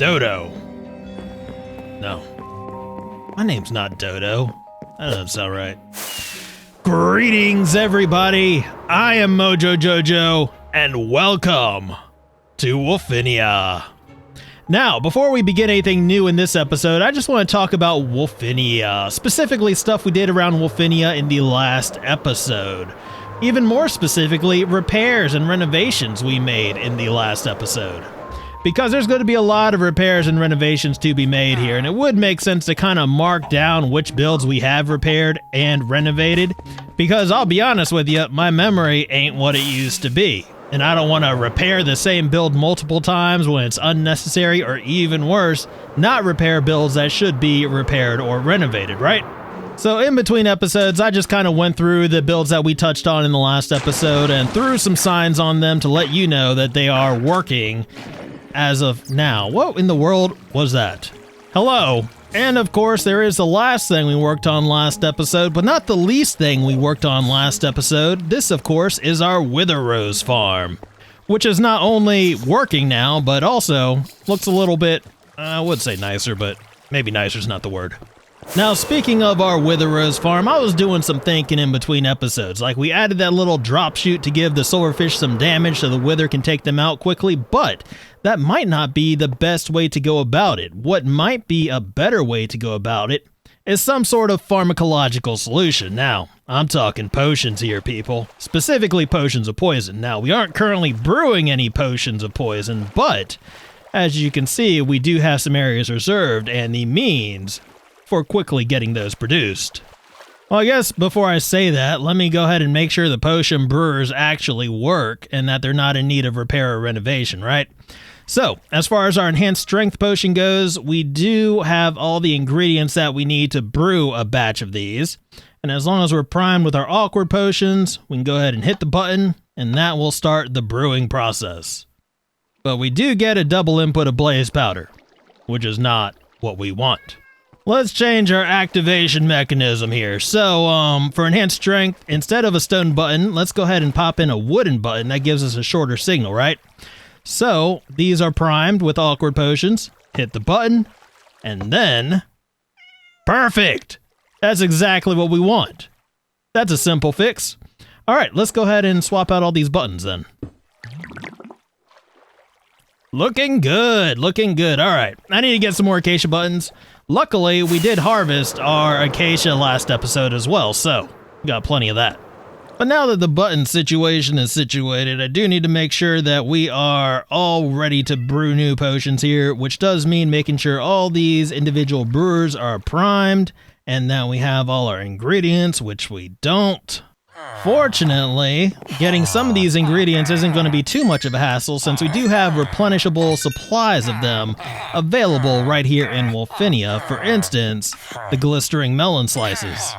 Dodo. No. My name's not Dodo. That doesn't sound right. Greetings, everybody. I am Mojo Jojo, and welcome to Wolfinia. Now, before we begin anything new in this episode, I just want to talk about Wolfinia, specifically stuff we did around Wolfinia in the last episode. Even more specifically, repairs and renovations we made in the last episode. Because there's going to be a lot of repairs and renovations to be made here, and it would make sense to kind of mark down which builds we have repaired and renovated, because I'll be honest with you, my memory ain't what it used to be. And I don't want to repair the same build multiple times when it's unnecessary, or even worse, not repair builds that should be repaired or renovated, right? So in between episodes, I just kind of went through the builds that we touched on in the last episode and threw some signs on them to let you know that they are working as of now. What in the world was that? Hello. And of course, there is the last thing we worked on last episode, but not the least thing we worked on last episode. This, of course, is our Wither Rose Farm, which is not only working now, but also looks a little bit, I would say nicer, but maybe nicer is not the word. Now, speaking of our Wither Rose Farm, I was doing some thinking in between episodes. Like, we added that little drop chute to give the silverfish some damage so the wither can take them out quickly, but that might not be the best way to go about it. What might be a better way to go about it is some sort of pharmacological solution. Now, I'm talking potions here, people. Specifically potions of poison. Now, we aren't currently brewing any potions of poison, but as you can see, we do have some areas reserved and the means for quickly getting those produced. Well, I guess before I say that, let me go ahead and make sure the potion brewers actually work and that they're not in need of repair or renovation, right? So, as far as our enhanced strength potion goes, we do have all the ingredients that we need to brew a batch of these. And as long as we're primed with our awkward potions, we can go ahead and hit the button, and that will start the brewing process. But we do get a double input of blaze powder, which is not what we want. Let's change our activation mechanism here. So, for enhanced strength, instead of a stone button, let's go ahead and pop in a wooden button. That gives us a shorter signal, right? So, these are primed with awkward potions. Hit the button, and then... perfect! That's exactly what we want. That's a simple fix. Alright, let's go ahead and swap out all these buttons then. Looking good, looking good. Alright, I need to get some more acacia buttons. Luckily, we did harvest our acacia last episode as well, so we got plenty of that. But now that the button situation is situated, I do need to make sure that we are all ready to brew new potions here, which does mean making sure all these individual brewers are primed and that we have all our ingredients, which we don't. Fortunately, getting some of these ingredients isn't going to be too much of a hassle since we do have replenishable supplies of them available right here in Wolfinia. For instance, the glistering melon slices.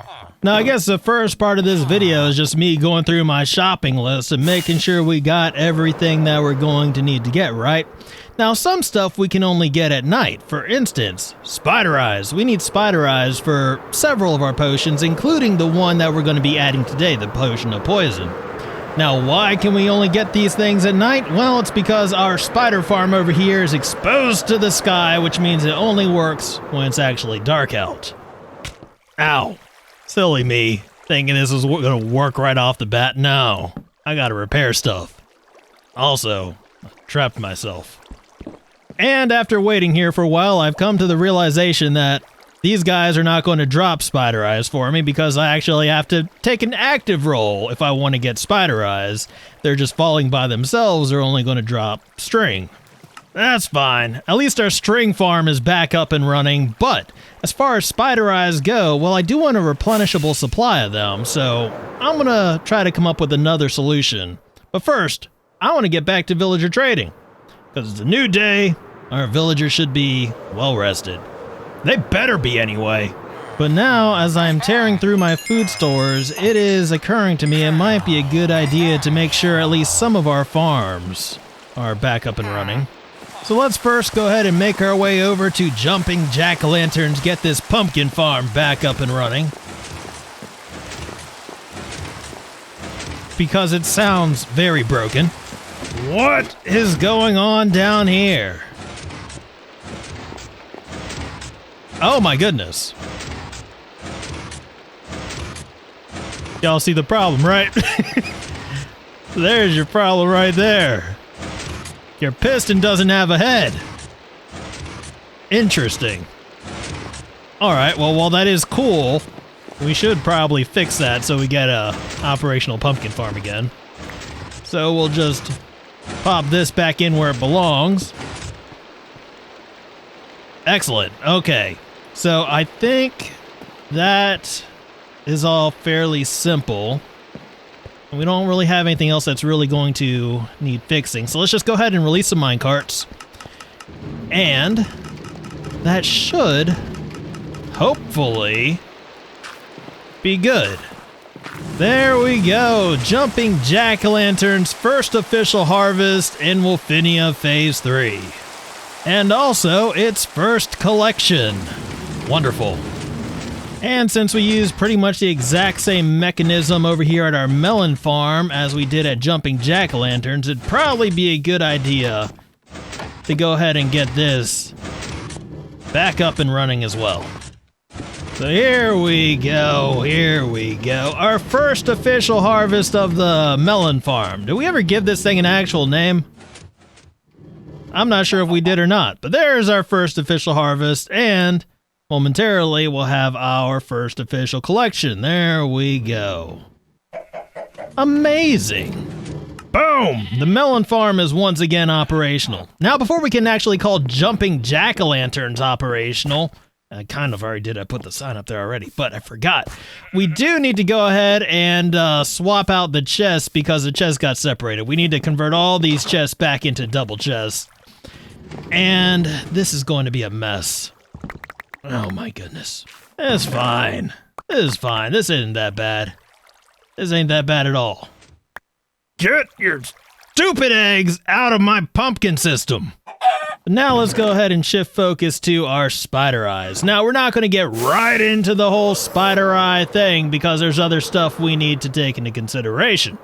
Now, I guess the first part of this video is just me going through my shopping list and making sure we got everything that we're going to need to get, right? Now, some stuff we can only get at night. For instance, spider eyes. We need spider eyes for several of our potions, including the one that we're going to be adding today, the potion of poison. Now, why can we only get these things at night? Well, it's because our spider farm over here is exposed to the sky, which means it only works when it's actually dark out. Ow. Silly me, thinking this is going to work right off the bat. No, I got to repair stuff. Also, I trapped myself. And after waiting here for a while, I've come to the realization that these guys are not going to drop spider eyes for me because I actually have to take an active role if I want to get spider eyes. They're just falling by themselves, they're only going to drop string. That's fine. At least our string farm is back up and running, but as far as spider eyes go, well, I do want a replenishable supply of them, so I'm going to try to come up with another solution. But first, I want to get back to villager trading. Because it's a new day, our villagers should be well rested. They better be anyway. But now, as I'm tearing through my food stores, it is occurring to me it might be a good idea to make sure at least some of our farms are back up and running. So let's first go ahead and make our way over to Jumping Jack-o'-lanterns, get this pumpkin farm back up and running. Because it sounds very broken. What is going on down here? Oh my goodness. Y'all see the problem, right? There's your problem right there. Your piston doesn't have a head. Interesting. Alright, well, while that is cool, we should probably fix that so we get a operational pumpkin farm again. So we'll just pop this back in where it belongs. Excellent. Okay. So I think that is all fairly simple. We don't really have anything else that's really going to need fixing. So let's just go ahead and release some minecarts. And that should hopefully be good. There we go. Jumping jack-o'-lanterns, first official harvest in Wolfinia Phase 3. And also its first collection. Wonderful. And since we use pretty much the exact same mechanism over here at our melon farm as we did at jumping jack-o'-lanterns, it'd probably be a good idea to go ahead and get this back up and running as well. So here we go, here we go. Our first official harvest of the melon farm. Did we ever give this thing an actual name? I'm not sure if we did or not, but there's our first official harvest, and momentarily we'll have our first official collection. There we go. Amazing. Boom! The melon farm is once again operational. Now, before we can actually call jumping jack-o'-lanterns operational, I kind of already did. I put the sign up there already, but I forgot. We do need to go ahead and swap out the chests because the chests got separated. We need to convert all these chests back into double chests. And this is going to be a mess. Oh my goodness. It's fine. This is fine. This isn't that bad. This ain't that bad at all. Get your stupid eggs out of my pumpkin system. Now let's go ahead and shift focus to our spider eyes. Now we're not going to get right into the whole spider eye thing because there's other stuff we need to take into consideration.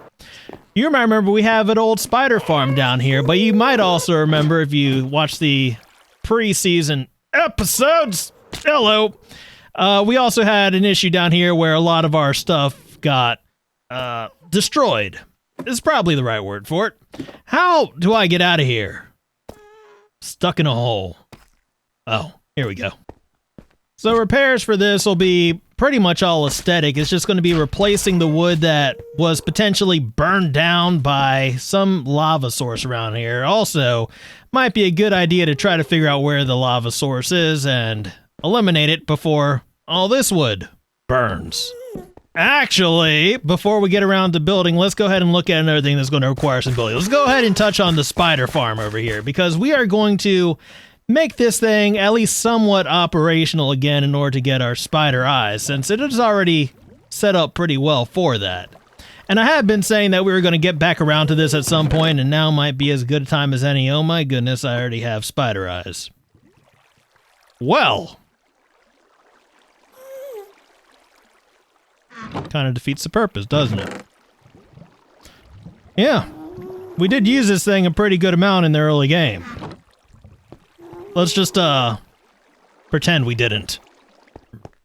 You might remember we have an old spider farm down here, but you might also remember if you watched the pre-season episodes. Hello. We also had an issue down here where a lot of our stuff got destroyed. Is probably the right word for it. How do I get out of here? Stuck in a hole. Oh, here we go. So repairs for this will be pretty much all aesthetic. It's just going to be replacing the wood that was potentially burned down by some lava source around here. Also, might be a good idea to try to figure out where the lava source is and eliminate it before all this wood burns. Actually, before we get around to building, let's go ahead and look at another thing that's going to require some building. Let's go ahead and touch on the spider farm over here, because we are going to make this thing at least somewhat operational again in order to get our spider eyes, since it is already set up pretty well for that. And I have been saying that we were going to get back around to this at some point, and now might be as good a time as any. Oh my goodness, I already have spider eyes. Well, kind of defeats the purpose, doesn't it? Yeah, we did use this thing a pretty good amount in the early game. Let's just, pretend we didn't.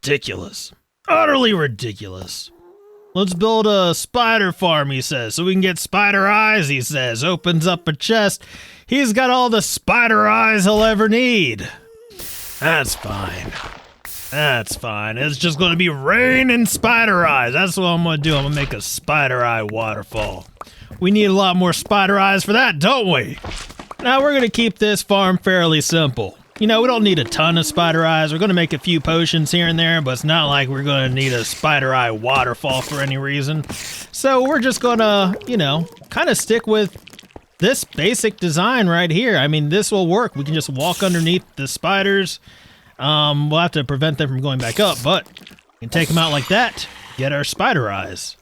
Ridiculous. Utterly ridiculous. Let's build a spider farm, he says, so we can get spider eyes, he says. Opens up a chest. He's got all the spider eyes he'll ever need. That's fine. That's fine. It's just going to be raining spider eyes. That's what I'm going to do. I'm going to make a spider eye waterfall. We need a lot more spider eyes for that, don't we? Now we're going to keep this farm fairly simple. You know, we don't need a ton of spider eyes. We're going to make a few potions here and there, but it's not like we're going to need a spider eye waterfall for any reason. So we're just going to, you know, kind of stick with this basic design right here. I mean, this will work. We can just walk underneath the spiders. We'll have to prevent them from going back up, but we can take them out like that, get our spider eyes.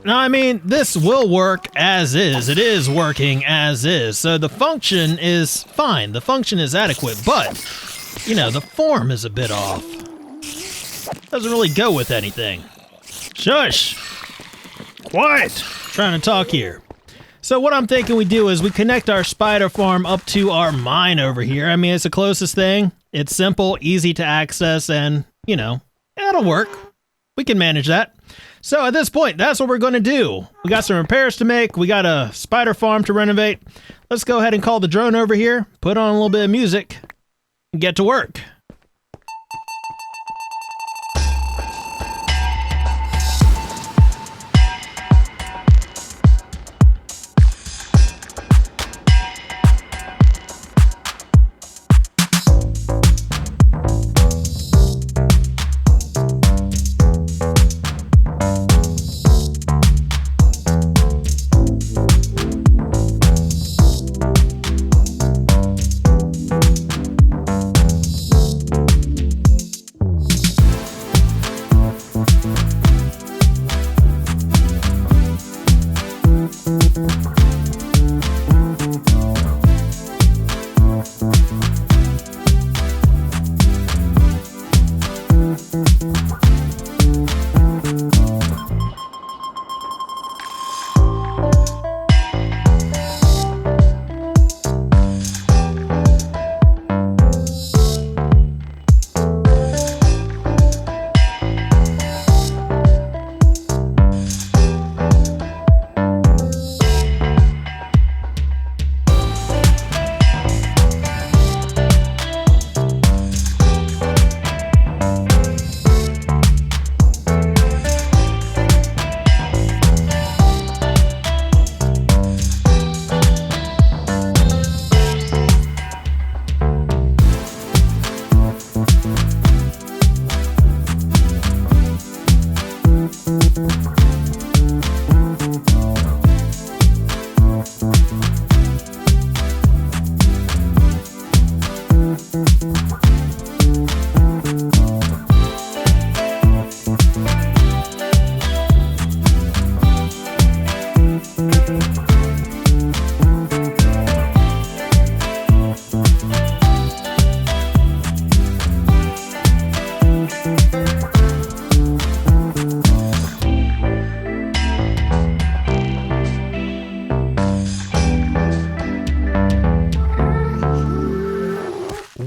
Now, I mean, this will work as is. It is working as is. So the function is fine. The function is adequate, but, you know, the form is a bit off. Doesn't really go with anything. Shush! Quiet! Trying to talk here. So what I'm thinking we do is we connect our spider farm up to our mine over here. I mean, it's the closest thing. It's simple, easy to access, and, you know, it'll work. We can manage that. So at this point, that's what we're going to do. We got some repairs to make. We got a spider farm to renovate. Let's go ahead and call the drone over here, put on a little bit of music, and get to work.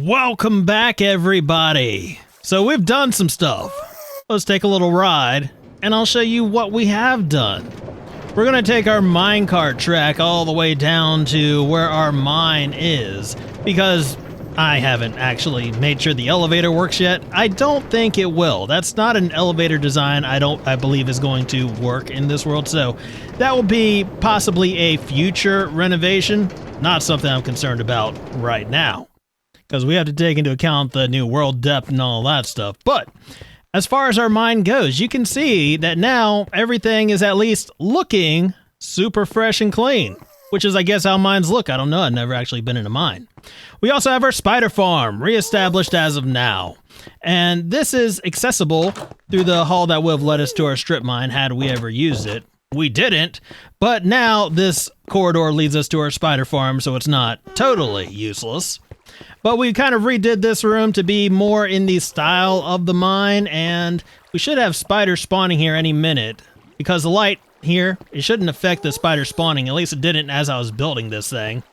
Welcome back, everybody. So we've done some stuff. Let's take a little ride, and I'll show you what we have done. We're going to take our minecart track all the way down to where our mine is, because I haven't actually made sure the elevator works yet. I don't think it will. That's not an elevator design I believe is going to work in this world, so that will be possibly a future renovation, not something I'm concerned about right now, because we have to take into account the new world depth and all that stuff. But as far as our mine goes, you can see that now everything is at least looking super fresh and clean, which is, I guess, how mines look. I don't know. I've never actually been in a mine. We also have our spider farm reestablished as of now. And this is accessible through the hall that would have led us to our strip mine had we ever used it. We didn't, but now this corridor leads us to our spider farm, so it's not totally useless. But we kind of redid this room to be more in the style of the mine, and we should have spiders spawning here any minute, because the light here, it shouldn't affect the spider spawning. At least it didn't as I was building this thing.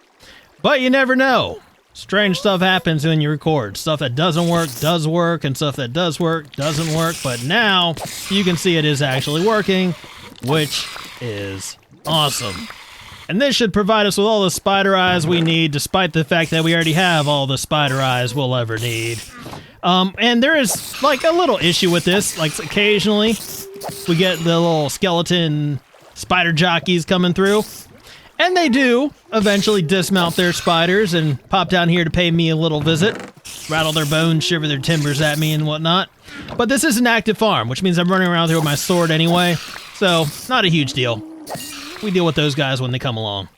But you never know. Strange stuff happens when you record. Stuff that doesn't work does work, and stuff that does work doesn't work. But now you can see it is actually working, which is awesome. And this should provide us with all the spider eyes we need, despite the fact that we already have all the spider eyes we'll ever need. And there is, like, a little issue with this. Like, occasionally, we get the little skeleton spider jockeys coming through. And they do eventually dismount their spiders and pop down here to pay me a little visit, rattle their bones, shiver their timbers at me and whatnot. But this is an active farm, which means I'm running around here with my sword anyway, so not a huge deal. We deal with those guys when they come along.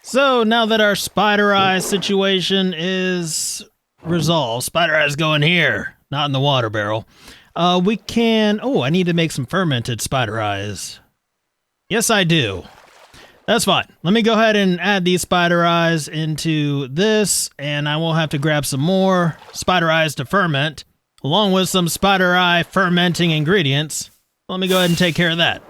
So now that our spider eye situation is resolved, spider eyes go in here, not in the water barrel. We can, I need to make some fermented spider eyes. Yes, I do. That's fine. Let me go ahead and add these spider eyes into this, and I will have to grab some more spider eyes to ferment, along with some spider eye fermenting ingredients. Let me go ahead and take care of that.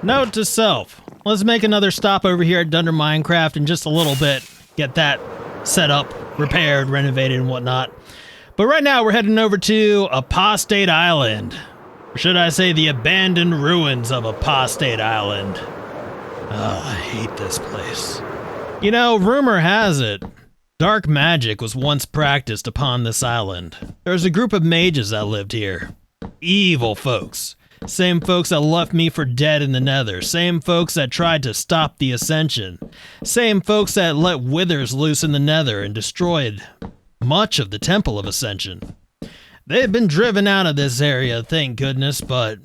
Note to self. Let's make another stop over here at Dunder Minecraft in just a little bit. Get that set up, repaired, renovated, and whatnot. But right now we're heading over to Apostate Island. Or should I say the abandoned ruins of Apostate Island. Oh, I hate this place. You know, rumor has it, dark magic was once practiced upon this island. There was a group of mages that lived here. Evil folks. Same folks that left me for dead in the nether. Same folks that tried to stop the ascension. Same folks that let withers loose in the nether and destroyed much of the Temple of Ascension. They had been driven out of this area, thank goodness, but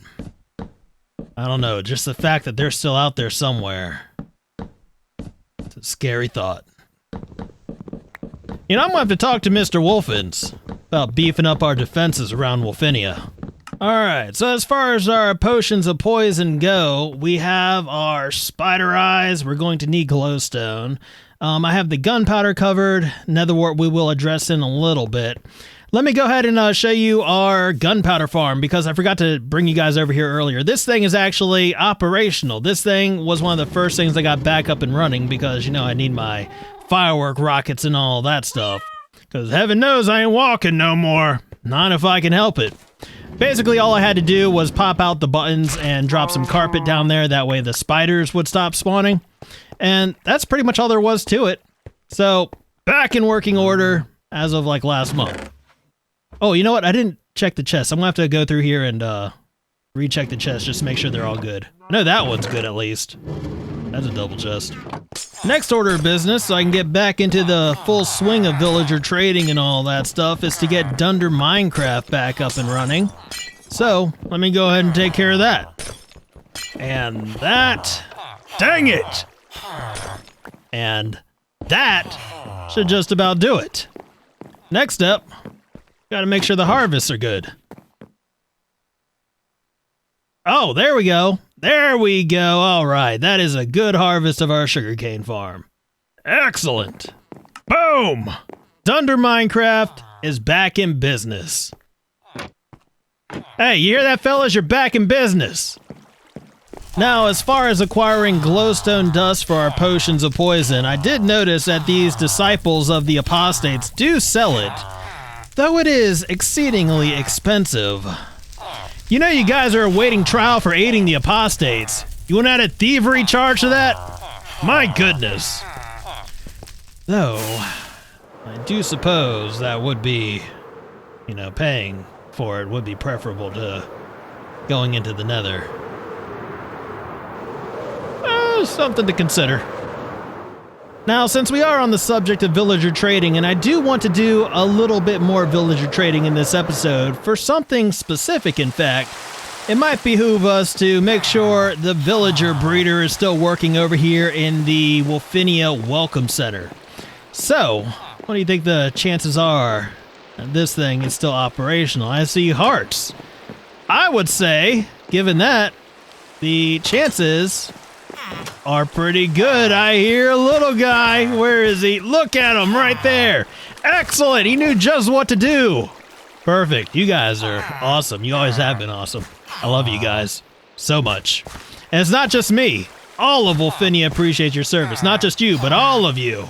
I don't know, just the fact that they're still out there somewhere. It's a scary thought. You know, I'm gonna have to talk to Mr. Wolfins about beefing up our defenses around Wolfinia. Alright, so as far as our potions of poison go, we have our spider eyes. We're going to need glowstone. I have the gunpowder covered. Netherwart we will address in a little bit. Let me go ahead and show you our gunpowder farm, because I forgot to bring you guys over here earlier. This thing is actually operational. This thing was one of the first things I got back up and running because, you know, I need my firework rockets and all that stuff. Because heaven knows I ain't walking no more. Not if I can help it. Basically, all I had to do was pop out the buttons and drop some carpet down there. That way the spiders would stop spawning. And that's pretty much all there was to it. So, back in working order as of like last month. Oh, you know what? I didn't check the chest. I'm gonna have to go through here and recheck the chest just to make sure they're all good. I know that one's good at least. That's a double chest. Next order of business, so I can get back into the full swing of villager trading and all that stuff, is to get Dunder Minecraft back up and running. So, let me go ahead and take care of that. And that... Dang it! And that should just about do it. Next up, gotta make sure the harvests are good. Oh, there we go. There we go. All right, that is a good harvest of our sugarcane farm. Excellent. Boom! Dunder Minecraft is back in business. Hey, you hear that, fellas? You're back in business. Now, as far as acquiring glowstone dust for our potions of poison, I did notice that these disciples of the apostates do sell it, though it is exceedingly expensive. You know you guys are awaiting trial for aiding the apostates. You want to add a thievery charge to that? My goodness. Though, I do suppose that would be, you know, paying for it would be preferable to going into the nether. Something to consider. Now, since we are on the subject of villager trading, and I do want to do a little bit more villager trading in this episode, for something specific in fact, it might behoove us to make sure the villager breeder is still working over here in the Wolfinia Welcome Center. So, what do you think the chances are that this thing is still operational? I see hearts. I would say, given that, the chances are pretty good. I hear a little guy. Where is he? Look at him right there. Excellent. He knew just what to do. Perfect. You guys are awesome. You always have been awesome. I love you guys so much. And it's not just me. All of Wolfinia appreciate your service. Not just you, but all of you.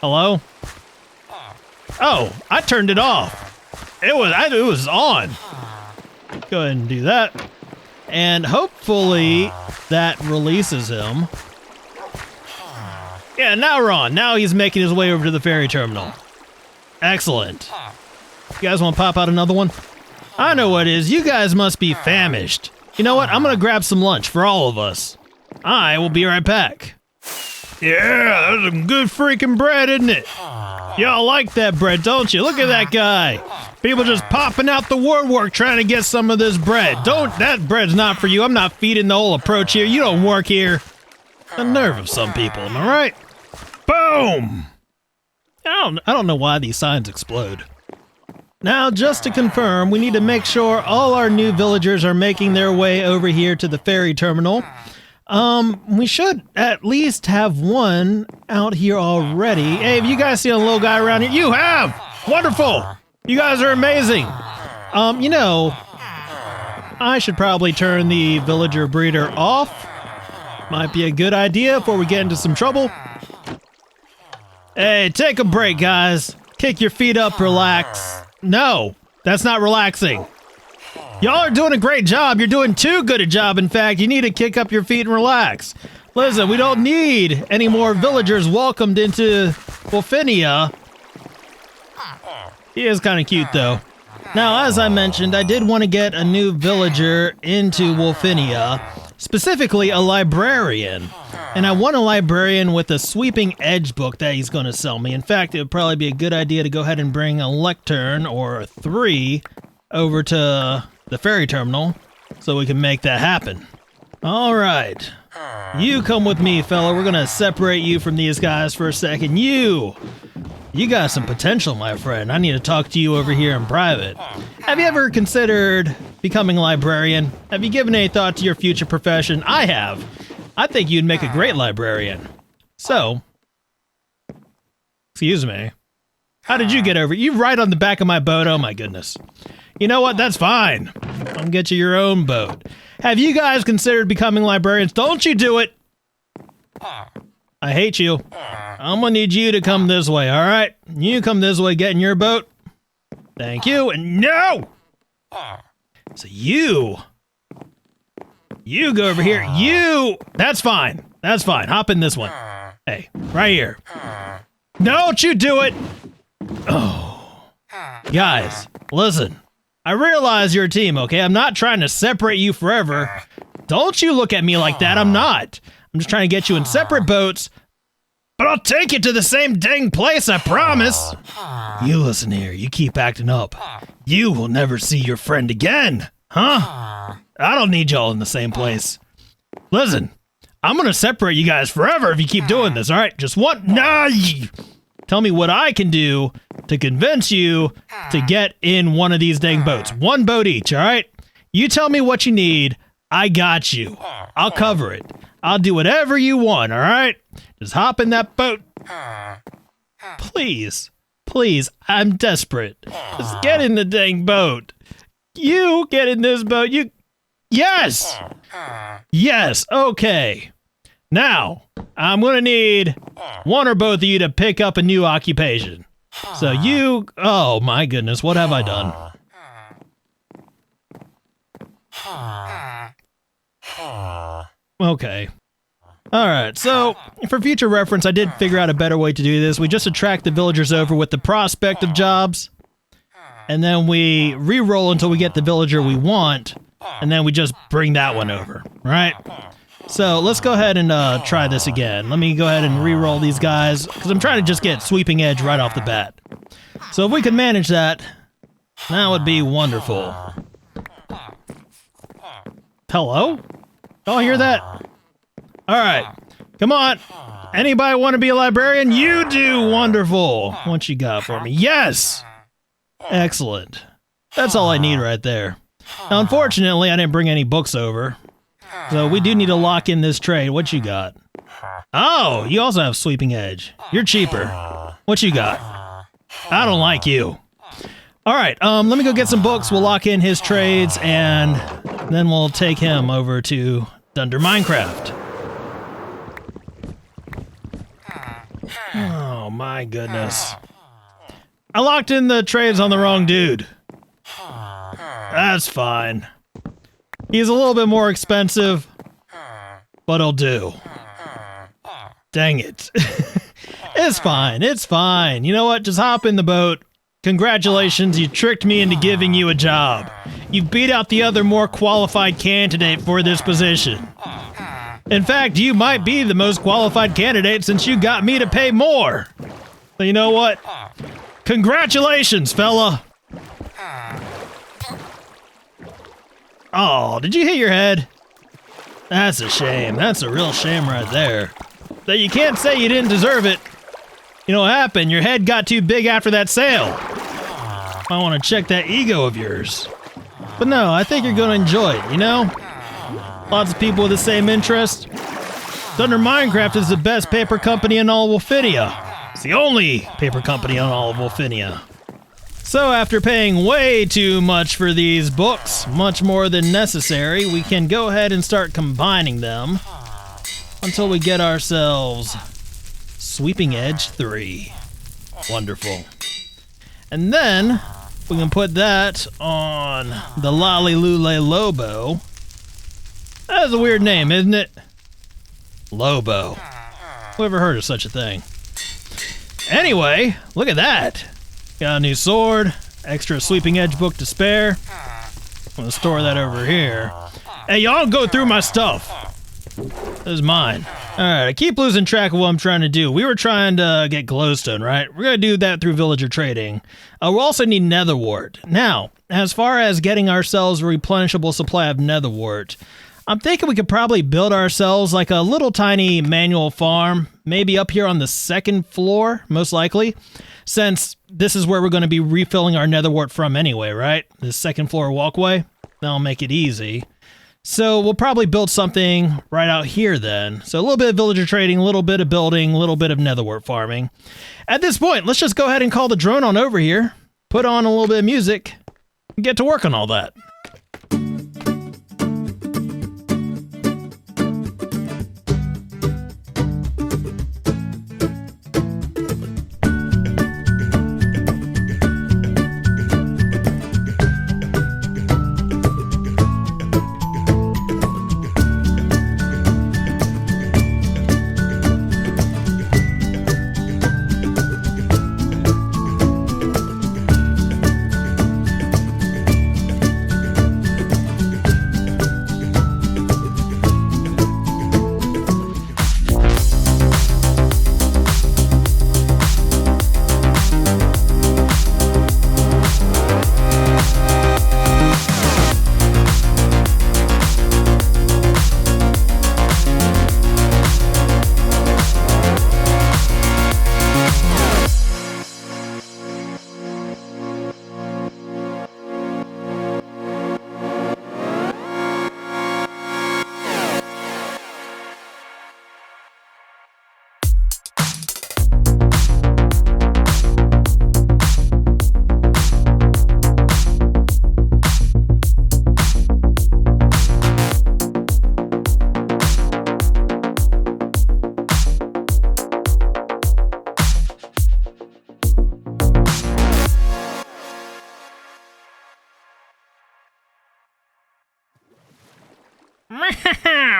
Hello? Oh, I turned it off. It was on. Go ahead and do that. And hopefully that releases him. Yeah, now we're on. Now he's making his way over to the ferry terminal. Excellent. You guys want to pop out another one? I know what it is. You guys must be famished. You know what? I'm going to grab some lunch for all of us. I will be right back. Yeah, that's some good freaking bread, isn't it? Y'all like that bread, don't you? Look at that guy. People just popping out the woodwork trying to get some of this bread. That bread's not for you. I'm not feeding the whole approach here. You don't work here. The nerve of some people, am I right? Boom! I don't know why these signs explode. Now, just to confirm, we need to make sure all our new villagers are making their way over here to the ferry terminal. We should at least have one out here already. Hey, have you guys seen a little guy around here? You have! Wonderful! You guys are amazing! You know, I should probably turn the villager breeder off. Might be a good idea before we get into some trouble. Hey, take a break, guys. Kick your feet up, relax. No, that's not relaxing. Y'all are doing a great job. You're doing too good a job. In fact, you need to kick up your feet and relax. Listen, we don't need any more villagers welcomed into Wolfinia. He is kind of cute, though. Now, as I mentioned, I did want to get a new villager into Wolfinia, specifically a librarian. And I want a librarian with a sweeping edge book that he's going to sell me. In fact, it would probably be a good idea to go ahead and bring a lectern or 3 over to the ferry terminal so we can make that happen. All right. You come with me, fella. We're going to separate you from these guys for a second. You got some potential, my friend. I need to talk to you over here in private. Have you ever considered becoming a librarian? Have you given any thought to your future profession? I have. I think you'd make a great librarian. So, excuse me. How did you get over? You right on the back of my boat. Oh my goodness. You know what? That's fine. I'll get you your own boat. Have you guys considered becoming librarians? Don't you do it. I hate you. I'm gonna need you to come this way, all right? You come this way, get in your boat. Thank you, and no! So you go over here. That's fine. That's fine. Hop in this one. Hey, right here. Don't you do it! Oh. Guys, listen. I realize you're a team, okay? I'm not trying to separate you forever. Don't you look at me like that. I'm not. I'm just trying to get you in separate boats, but I'll take you to the same dang place, I promise. You listen here. You keep acting up. You will never see your friend again. Huh? I don't need y'all in the same place. Listen, I'm going to separate you guys forever if you keep doing this, all right? Just one. Nah. Tell me what I can do to convince you to get in one of these dang boats. One boat each, all right? You tell me what you need. I got you. I'll cover it. I'll do whatever you want, all right? Just hop in that boat. Please. Please, I'm desperate. Just get in the dang boat. You get in this boat. Yes! Yes, okay. Now, I'm going to need one or both of you to pick up a new occupation. So oh my goodness, what have I done? Okay. Alright, so for future reference, I did figure out a better way to do this. We just attract the villagers over with the prospect of jobs, and then we re-roll until we get the villager we want, and then we just bring that one over, right? So let's go ahead and try this again. Let me go ahead and re-roll these guys, because I'm trying to just get sweeping edge right off the bat. So if we can manage that, that would be wonderful. Hello? Oh, hear that? All right, come on. Anybody want to be a librarian? You do. Wonderful. What you got for me? Yes. Excellent. That's all I need right there. Now, unfortunately, I didn't bring any books over. So we do need to lock in this trade. What you got? Oh, you also have sweeping edge. You're cheaper. What you got? I don't like you. All right, let me go get some books. We'll lock in his trades, and then we'll take him over to Dunder Minecraft. Oh my goodness. I locked in the trades on the wrong dude. That's fine. He's a little bit more expensive, but he'll do. Dang it. It's fine, it's fine. You know what, just hop in the boat. Congratulations, you tricked me into giving you a job. You beat out the other more qualified candidate for this position. In fact, you might be the most qualified candidate since you got me to pay more. So you know what? Congratulations, fella. Oh, did you hit your head? That's a shame. That's a real shame right there. That you can't say you didn't deserve it. You know what happened? Your head got too big after that sale. I want to check that ego of yours. But no, I think you're going to enjoy it, you know? Lots of people with the same interest. Dunder Minecraft is the best paper company in all of Wolfinia. It's the only paper company in all of Wolfinia. So after paying way too much for these books, much more than necessary, we can go ahead and start combining them until we get ourselves Sweeping Edge 3. Wonderful. And then We can put that on the Lollilule Lobo. That is a weird name, isn't it? Lobo. Who ever heard of such a thing? Anyway, look at that. Got a new sword, extra sweeping edge book to spare. I'm gonna store that over here. Hey, y'all go through my stuff. This is mine. Alright, I keep losing track of what I'm trying to do. We were trying to get glowstone, right? We're gonna do that through villager trading. We'll also need netherwart. Now, as far as getting ourselves a replenishable supply of netherwart, I'm thinking we could probably build ourselves like a little tiny manual farm, maybe up here on the second floor, most likely, since this is where we're going to be refilling our netherwart from anyway, right? This second floor walkway, that'll make it easy. So we'll probably build something right out here then. So a little bit of villager trading, a little bit of building, a little bit of netherwart farming. At this point, let's just go ahead and call the drone on over here, put on a little bit of music, and get to work on all that.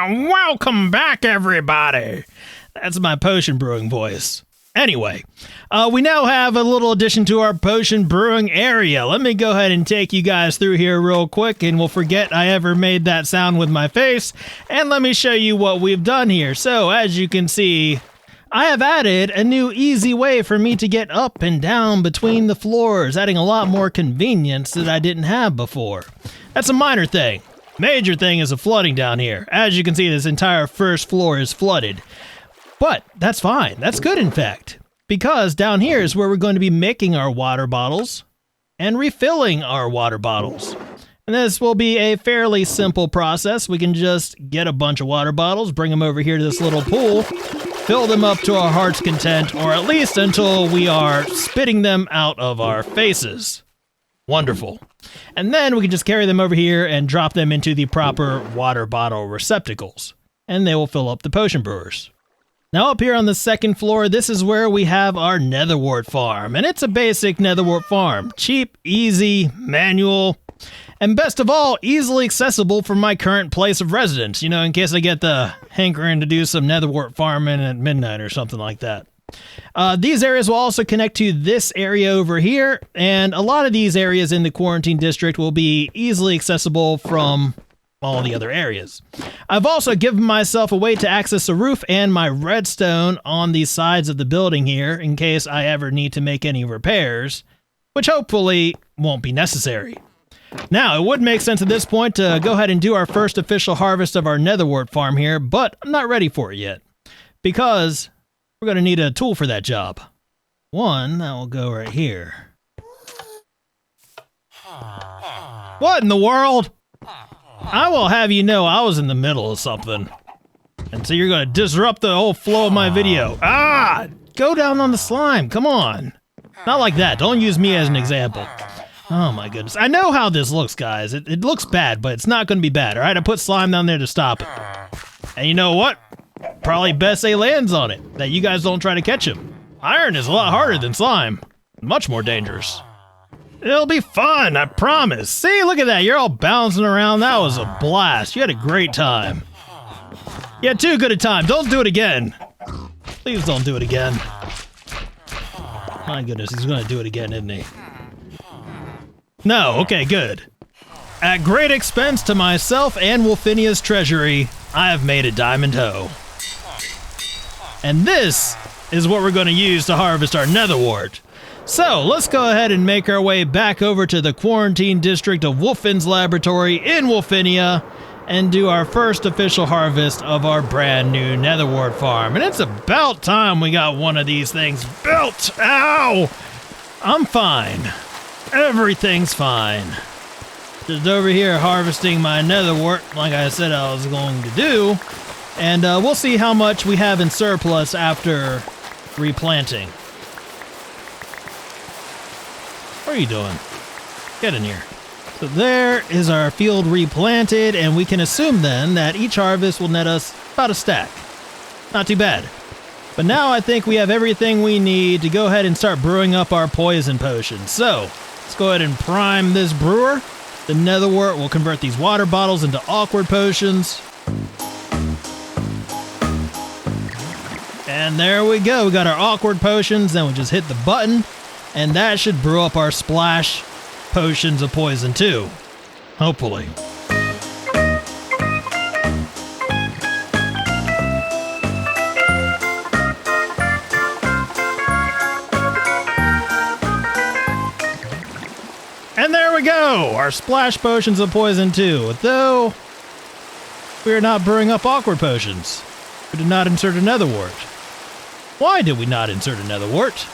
Welcome back, everybody. That's my potion brewing voice. Anyway, we now have a little addition to our potion brewing area. Let me go ahead and take you guys through here real quick, and we'll forget I ever made that sound with my face, and let me show you what we've done here. So, as you can see, I have added a new easy way for me to get up and down between the floors, adding a lot more convenience that I didn't have before. That's a minor thing. Major thing is the flooding down here. As you can see, this entire first floor is flooded. But that's fine. That's good, in fact. Because down here is where we're going to be making our water bottles and refilling our water bottles. And this will be a fairly simple process. We can just get a bunch of water bottles, bring them over here to this little pool, fill them up to our heart's content, or at least until we are spitting them out of our faces. Wonderful. And then we can just carry them over here and drop them into the proper water bottle receptacles. And they will fill up the potion brewers. Now up here on the second floor, this is where we have our Netherwart Farm. And it's a basic Netherwart farm. Cheap, easy, manual, and best of all, easily accessible from my current place of residence. You know, in case I get the hankering to do some Netherwart farming at midnight or something like that. These areas will also connect to this area over here, and a lot of these areas in the quarantine district will be easily accessible from all the other areas. I've also given myself a way to access the roof and my redstone on the sides of the building here in case I ever need to make any repairs, which hopefully won't be necessary. Now, it would make sense at this point to go ahead and do our first official harvest of our Netherwart farm here, but I'm not ready for it yet, because we're going to need a tool for that job. One that will go right here. What in the world? I will have you know I was in the middle of something. And so you're going to disrupt the whole flow of my video. Ah! Go down on the slime. Come on. Not like that. Don't use me as an example. Oh my goodness. I know how this looks, guys. It looks bad, but it's not going to be bad, alright? I put slime down there to stop it. And you know what? Probably best they lands on it, that you guys don't try to catch him. Iron is a lot harder than slime. Much more dangerous. It'll be fun, I promise. See, look at that. You're all bouncing around. That was a blast. You had a great time. You had too good a time. Don't do it again. Please don't do it again. My goodness, he's going to do it again, isn't he? No, okay, good. At great expense to myself and Wolfinia's treasury, I have made a diamond hoe. And this is what we're going to use to harvest our netherwart. So, let's go ahead and make our way back over to the quarantine district of Wolfin's Laboratory in Wolfinia and do our first official harvest of our brand new Netherwart Farm. And it's about time we got one of these things built. Ow! I'm fine. Everything's fine. Just over here harvesting my netherwart like I said I was going to do. And we'll see how much we have in surplus after replanting. What are you doing? Get in here. So there is our field replanted, and we can assume then that each harvest will net us about a stack. Not too bad. But now I think we have everything we need to go ahead and start brewing up our poison potions. So let's go ahead and prime this brewer. The netherwart will convert these water bottles into awkward potions. And there we go. We got our awkward potions. Then we just hit the button. And that should brew up our splash potions of poison too. Hopefully. And there we go! Our splash potions of poison too. Though we are not brewing up awkward potions. We did not insert another wart. Why did we not insert another wart?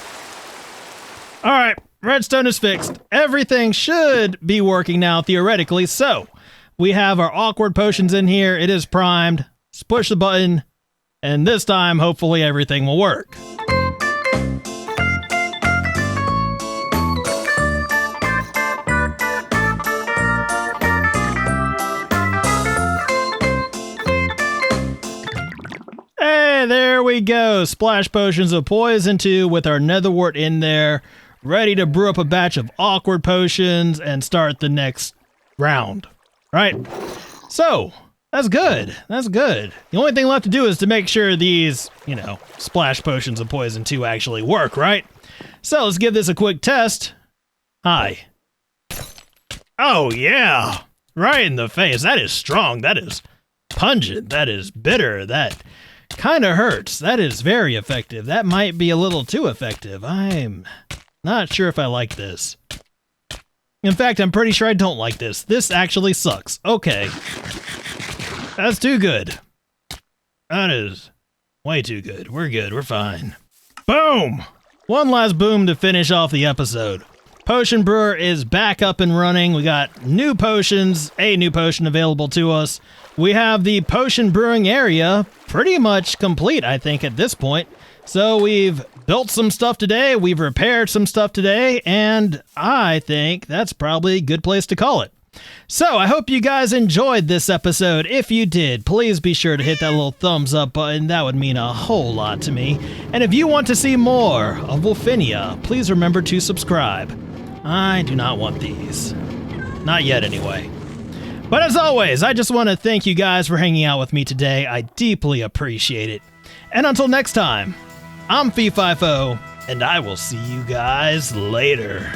Alright, redstone is fixed. Everything should be working now, theoretically. So, we have our awkward potions in here. It is primed. Let's push the button. And this time, hopefully, everything will work. Hey, there we go. Splash potions of poison 2 with our netherwart in there. Ready to brew up a batch of awkward potions and start the next round. Right? So, that's good. That's good. The only thing left to do is to make sure these, splash potions of poison 2 actually work, right? So, let's give this a quick test. Hi. Oh, yeah. Right in the face. That is strong. That is pungent. That is bitter. That kind of hurts. That is very effective. That might be a little too effective. I'm not sure if I like this. In fact, I'm pretty sure I don't like this. This actually sucks. Okay. That's too good. That is way too good. We're good. We're fine. Boom! One last boom to finish off the episode. Potion Brewer is back up and running. We got new potions, a new potion available to us. We have the potion brewing area pretty much complete, I think, at this point. So we've built some stuff today, we've repaired some stuff today, and I think that's probably a good place to call it. So I hope you guys enjoyed this episode. If you did, please be sure to hit that little thumbs up button. That would mean a whole lot to me. And if you want to see more of Wolfinia, please remember to subscribe. I do not want these. Not yet, anyway. But as always, I just want to thank you guys for hanging out with me today. I deeply appreciate it. And until next time, I'm Fee-Fi-Fo, and I will see you guys later.